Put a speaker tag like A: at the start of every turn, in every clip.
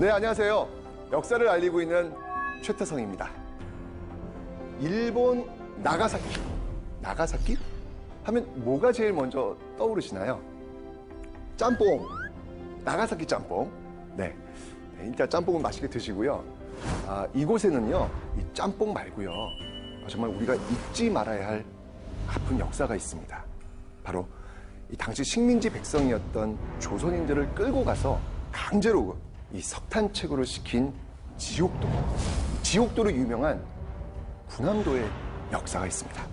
A: 네, 안녕하세요. 역사를 알리고 있는 최태성입니다. 일본 나가사키. 나가사키? 하면 뭐가 제일 먼저 떠오르시나요? 짬뽕. 나가사키 짬뽕. 네. 일단 짬뽕은 맛있게 드시고요. 이곳에는요, 이 짬뽕 말고요. 정말 우리가 잊지 말아야 할 아픈 역사가 있습니다. 바로 이 당시 식민지 백성이었던 조선인들을 끌고 가서 강제로 이 석탄 채굴을 시킨 지옥도. 지옥도로 유명한 군함도의 역사가 있습니다.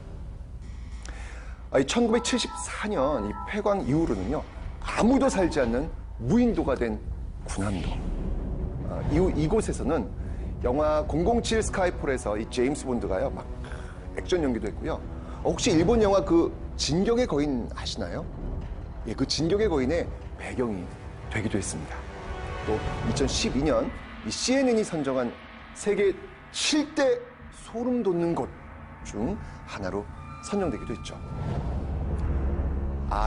A: 1974년 이 폐광 이후로는요, 아무도 살지 않는 무인도가 된 군함도. 이후 이곳에서는 영화 007 스카이폴에서 이 제임스 본드가요, 막 액션 연기도 했고요. 혹시 일본 영화 그 진격의 거인 아시나요? 예, 그 진격의 거인의 배경이 되기도 했습니다. 또 2012년 이 CNN이 선정한 세계 7대 소름 돋는 곳 중 하나로 선정되기도 했죠.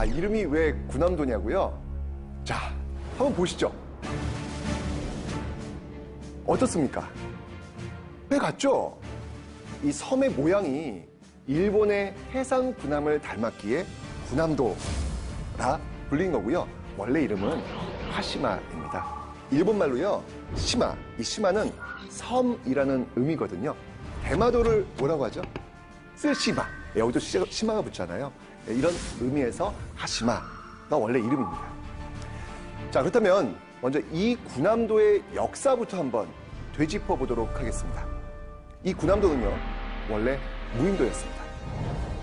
A: 이름이 왜 군함도냐고요? 자, 한번 보시죠. 어떻습니까? 배 같죠? 이 섬의 모양이 일본의 해상 군함을 닮았기에 군함도라 불린 거고요. 원래 이름은 하시마입니다. 일본말로요, 시마. 이 시마는 섬이라는 의미거든요. 대마도를 뭐라고 하죠? 쓰시마. 여기도 시마가 붙잖아요. 이런 의미에서 하시마가 원래 이름입니다. 자, 그렇다면 먼저 이 군함도의 역사부터 한번 되짚어 보도록 하겠습니다. 이 군함도는요, 원래 무인도였습니다.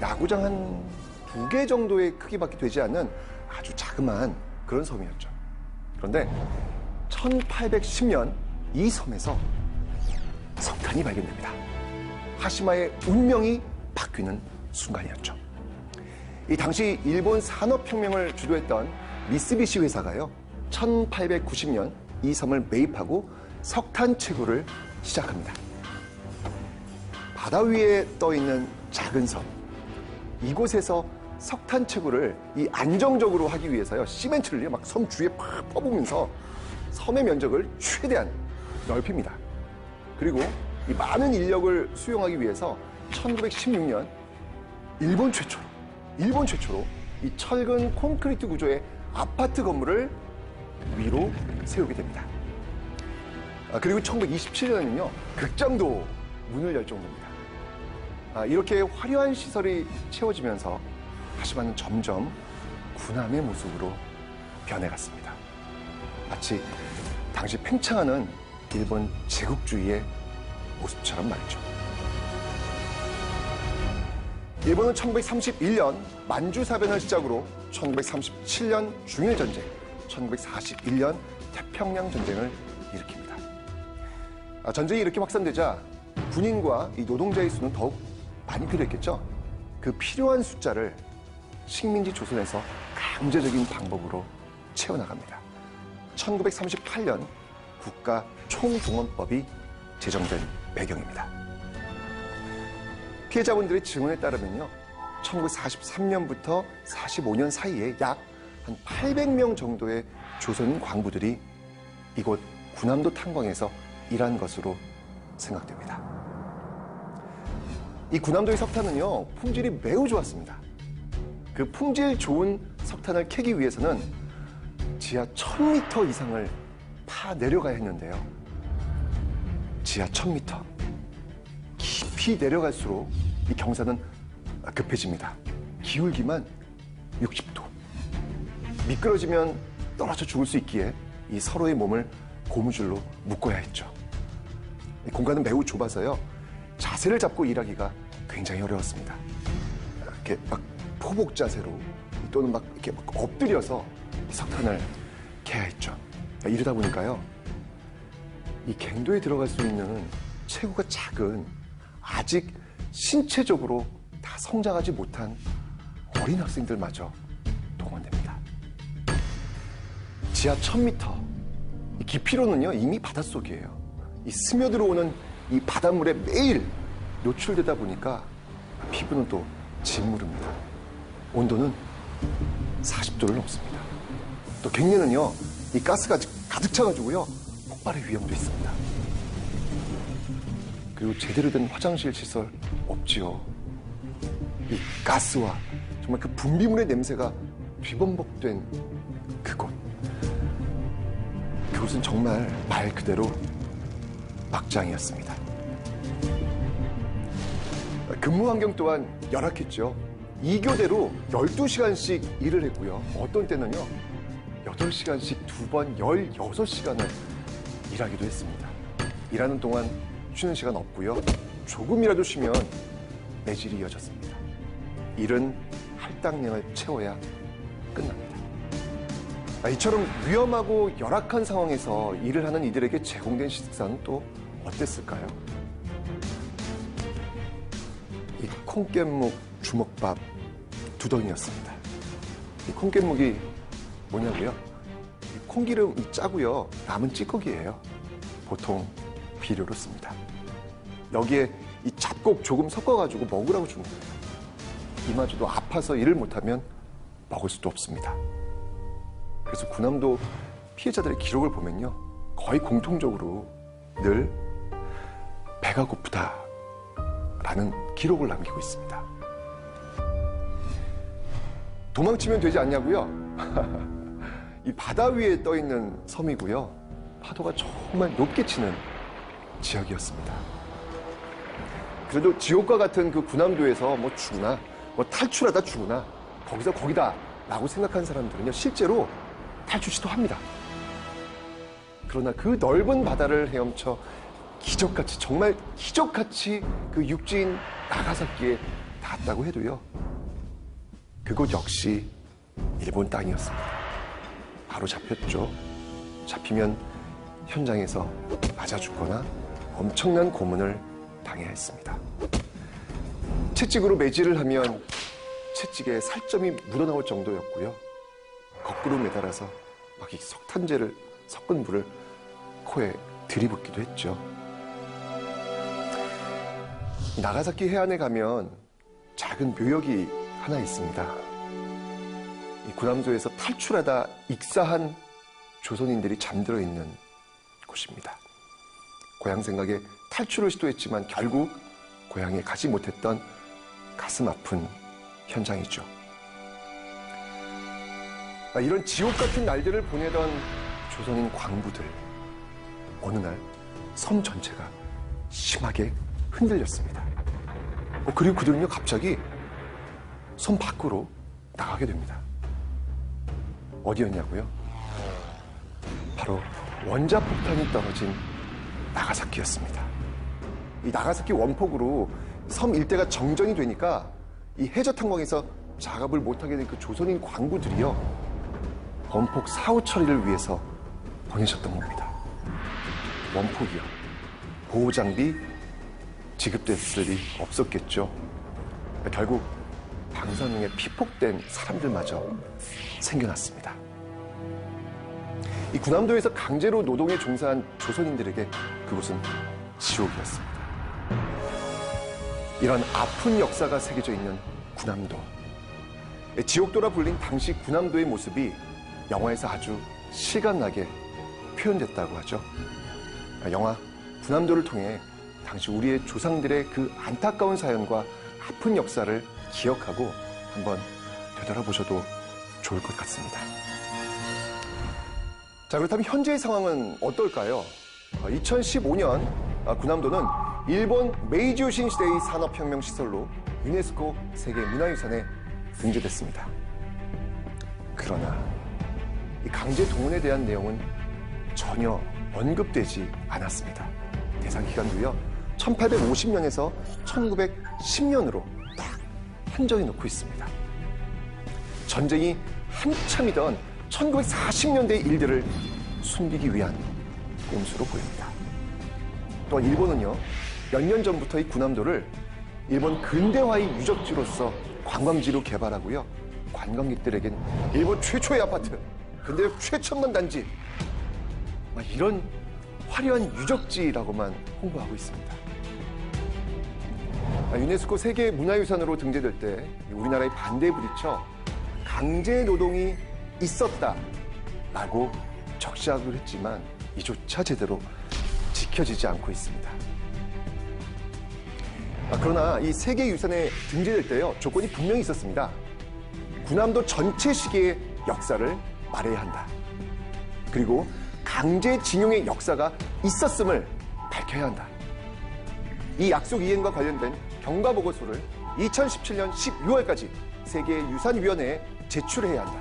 A: 야구장 한 2개 정도의 크기밖에 되지 않는 아주 자그마한 그런 섬이었죠. 그런데 1810년 이 섬에서 석탄이 발견됩니다. 하시마의 운명이 바뀌는 순간이었죠. 이 당시 일본 산업혁명을 주도했던 미쓰비시 회사가요, 1890년 이 섬을 매입하고 석탄 채굴을 시작합니다. 바다 위에 떠 있는 작은 섬, 이곳에서 석탄 채굴을 이 안정적으로 하기 위해서요, 시멘트를 막 섬 주위에 팍 퍼부으면서 섬의 면적을 최대한 넓힙니다. 그리고 이 많은 인력을 수용하기 위해서 1916년 일본 최초로 이 철근 콘크리트 구조의 아파트 건물을 위로 세우게 됩니다. 그리고 1927년에는요, 극장도 문을 열 정도입니다. 이렇게 화려한 시설이 채워지면서 하시마는 점점 군함의 모습으로 변해갔습니다. 마치 당시 팽창하는 일본 제국주의의 모습처럼 말이죠. 일본은 1931년 만주사변을 시작으로 1937년 중일전쟁, 1941년 태평양 전쟁을 일으킵니다. 전쟁이 이렇게 확산되자 군인과 이 노동자의 수는 더욱 많이 필요했겠죠. 그 필요한 숫자를 식민지 조선에서 강제적인 방법으로 채워나갑니다. 1938년 국가 총동원법이 제정된 배경입니다. 피해자분들의 증언에 따르면요, 1943년부터 45년 사이에 약 한 800명 정도의 조선 광부들이 이곳 군함도 탄광에서 일한 것으로 생각됩니다. 이 군함도의 석탄은요, 품질이 매우 좋았습니다. 그 품질 좋은 석탄을 캐기 위해서는 지하 1000m 이상을 파 내려가야 했는데요. 지하 1000m. 깊이 내려갈수록 이 경사는 급해집니다. 기울기만 60도. 미끄러지면 떨어져 죽을 수 있기에 이 서로의 몸을 고무줄로 묶어야 했죠. 이 공간은 매우 좁아서요, 자세를 잡고 일하기가 굉장히 어려웠습니다. 이렇게 막 포복 자세로 또는 막 이렇게 막 엎드려서 이 석탄을 캐야 했죠. 이러다 보니까요, 이 갱도에 들어갈 수 있는 체구가 작은, 아직 신체적으로 다 성장하지 못한 어린 학생들마저 동원됩니다. 지하 1000m, 이 깊이로는요, 이미 바닷속이에요. 이 스며들어오는 이 바닷물에 매일 노출되다 보니까 피부는 또 짓무릅니다. 온도는 40도를 넘습니다. 또 갱년은요, 이 가스가 가득 차가지고요, 폭발의 위험도 있습니다. 그리고 제대로 된 화장실 시설 없지요. 이 가스와 정말 그 분비물의 냄새가 뒤범벅된 그곳은 정말 말 그대로 막장이었습니다. 근무 환경 또한 열악했죠. 2교대로 12시간씩 일을 했고요. 어떤 때는요, 8시간씩 2번 16시간을 일하기도 했습니다. 일하는 동안 쉬는 시간 없고요. 조금이라도 쉬면 매질이 이어졌습니다. 일은 할당량을 채워야 끝납니다. 이처럼 위험하고 열악한 상황에서 일을 하는 이들에게 제공된 식사는 또 어땠을까요? 이 콩깻묵 주먹밥 2덩이였습니다. 이 콩깻묵이 뭐냐고요? 이 콩기름이 짜고요. 남은 찌꺼기예요. 보통 비료로 씁니다. 여기에 이 잡곡 조금 섞어가지고 먹으라고 주는 거예요. 이마저도 아파서 일을 못하면 먹을 수도 없습니다. 그래서 군함도 피해자들의 기록을 보면요, 거의 공통적으로 늘 배가 고프다라는 기록을 남기고 있습니다. 도망치면 되지 않냐고요? 이 바다 위에 떠 있는 섬이고요, 파도가 정말 높게 치는 지역이었습니다. 그래도 지옥과 같은 그 군함도에서 뭐 죽으나, 뭐 탈출하다 죽으나, 거기서 거기다 라고 생각한 사람들은요, 실제로 탈출 시도합니다. 그러나 그 넓은 바다를 헤엄쳐 기적같이, 정말 기적같이 그 육지인 나가사키에 닿았다고 해도요, 그곳 역시 일본 땅이었습니다. 바로 잡혔죠. 잡히면 현장에서 맞아 죽거나 엄청난 고문을 당해야 했습니다. 채찍으로 매질을 하면 채찍에 살점이 묻어나올 정도였고요. 거꾸로 매달아서 막 이 석탄재를 섞은 물을 코에 들이붓기도 했죠. 나가사키 해안에 가면 작은 묘역이 하나 있습니다. 이 군함도에서 탈출하다 익사한 조선인들이 잠들어 있는 곳입니다. 고향 생각에 탈출을 시도했지만 결국 고향에 가지 못했던 가슴 아픈 현장이죠. 이런 지옥 같은 날들을 보내던 조선인 광부들, 어느 날 섬 전체가 심하게 흔들렸습니다. 그리고 그들은요, 갑자기 섬 밖으로 나가게 됩니다. 어디였냐고요? 바로 원자폭탄이 떨어진 나가사키였습니다. 이 나가사키 원폭으로 섬 일대가 정전이 되니까 이 해저 탄광에서 작업을 못하게 된 그 조선인 광부들이요, 원폭 사후 처리를 위해서 보내셨던 겁니다. 원폭이요, 보호장비 지급됐을 리 없었겠죠. 결국 방사능에 피폭된 사람들마저 생겨났습니다. 이 군함도에서 강제로 노동에 종사한 조선인들에게 그곳은 지옥이었습니다. 이런 아픈 역사가 새겨져 있는 군함도, 지옥도라 불린 당시 군함도의 모습이 영화에서 아주 실감나게 표현됐다고 하죠. 영화 군함도를 통해 당시 우리의 조상들의 그 안타까운 사연과 아픈 역사를 기억하고 한번 되돌아보셔도 좋을 것 같습니다. 자, 그렇다면 현재의 상황은 어떨까요? 2015년 군함도는 일본 메이지 요신 시대의 산업혁명 시설로 유네스코 세계문화유산에 등재됐습니다. 그러나 이 강제 동원에 대한 내용은 전혀 언급되지 않았습니다. 대상 기간도요, 1850년에서 1910년으로 딱 한정해 놓고 있습니다. 전쟁이 한참이던 1940년대의 일들을 숨기기 위한 꼼수로 보입니다. 또한 일본은요, 몇 년 전부터 이 군함도를 일본 근대화의 유적지로서 관광지로 개발하고요, 관광객들에겐 일본 최초의 아파트, 근대 최첨단 단지, 이런 화려한 유적지라고만 홍보하고 있습니다. 유네스코 세계문화유산으로 등재될 때 우리나라의 반대에 부딪혀 강제 노동이 있었다라고 적시하기로 했지만 이조차 제대로 지켜지지 않고 있습니다. 그러나 이 세계유산에 등재될 때요, 조건이 분명히 있었습니다. 군함도 전체 시기의 역사를 말해야 한다. 그리고 강제징용의 역사가 있었음을 밝혀야 한다. 이 약속 이행과 관련된 경과보고서를 2017년 12월까지 세계유산위원회에 제출해야 한다.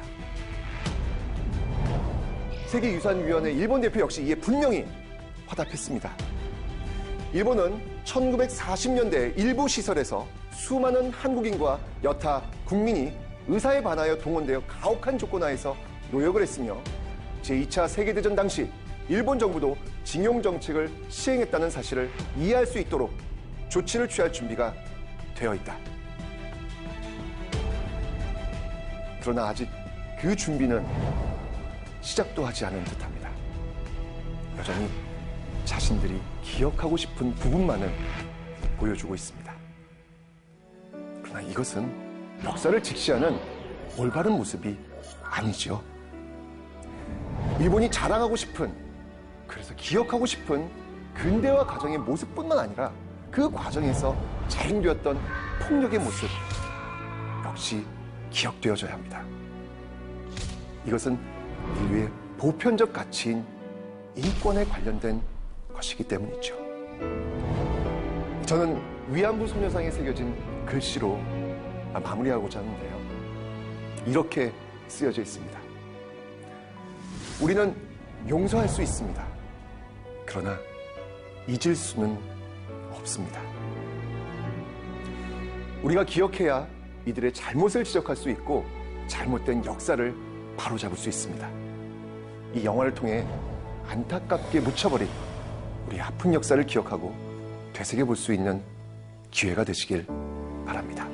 A: 세계유산위원회 일본 대표 역시 이에 분명히 화답했습니다. 일본은 1940년대 일부 시설에서 수많은 한국인과 여타 국민이 의사에 반하여 동원되어 가혹한 조건 하에서 노역을 했으며 제2차 세계대전 당시 일본 정부도 징용 정책을 시행했다는 사실을 이해할 수 있도록 조치를 취할 준비가 되어 있다. 그러나 아직 그 준비는 시작도 하지 않은 듯합니다. 여전히 자신들이 기억하고 싶은 부분만을 보여주고 있습니다. 그러나 이것은 역사를 직시하는 올바른 모습이 아니죠. 일본이 자랑하고 싶은, 그래서 기억하고 싶은 근대화 과정의 모습뿐만 아니라 그 과정에서 자행되었던 폭력의 모습 역시 기억되어져야 합니다. 이것은 인류의 보편적 가치인 인권에 관련된 것이기 때문이죠. 저는 위안부 소녀상에 새겨진 글씨로 마무리하고자 하는데요. 이렇게 쓰여져 있습니다. 우리는 용서할 수 있습니다. 그러나 잊을 수는 없습니다. 우리가 기억해야 이들의 잘못을 지적할 수 있고 잘못된 역사를 바로잡을 수 있습니다. 이 영화를 통해 안타깝게 묻혀버린 우리 아픈 역사를 기억하고 되새겨볼 수 있는 기회가 되시길 바랍니다.